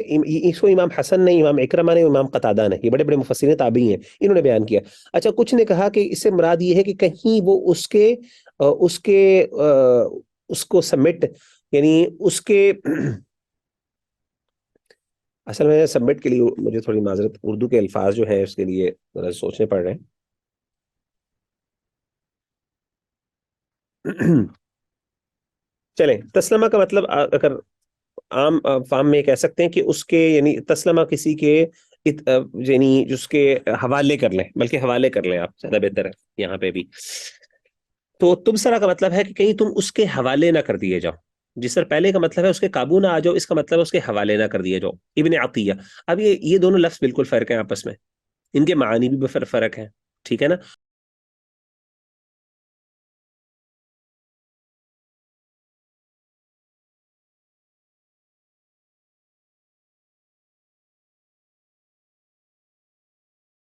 اس کو امام حسن نے، امام اکرمہ نے، امام قتادہ نے، یہ بڑے بڑے مفسرین تابعی ہیں، انہوں نے بیان کیا. اچھا، کچھ نے کہا کہ اس سے مراد یہ ہے کہ کہیں وہ اس کو سبمٹ، یعنی اس کے اصل میں سبمٹ کے لیے مجھے تھوڑی معذرت، اردو کے الفاظ جو ہیں اس کے لیے ذرا سوچنے پڑ رہے ہیں. چلیں، تسلمہ کا مطلب اگر عام فارم میں کہہ سکتے ہیں کہ اس کے، یعنی تسلمہ کسی کے یعنی جس کے حوالے کر لیں، بلکہ حوالے کر لیں آپ، زیادہ بہتر ہے یہاں پہ بھی. تو تبصرہ کا مطلب ہے کہ کہیں تم اس کے حوالے نہ کر دیے جاؤ. جس طرح پہلے کا مطلب ہے اس کے قابو نہ آ جاؤ، اس کا مطلب ہے اس کے حوالے نہ کر دیے جاؤ. ابن عطیہ. اب یہ دونوں لفظ بالکل فرق ہیں آپس میں، ان کے معانی بھی فرق ہیں. ٹھیک ہے نا؟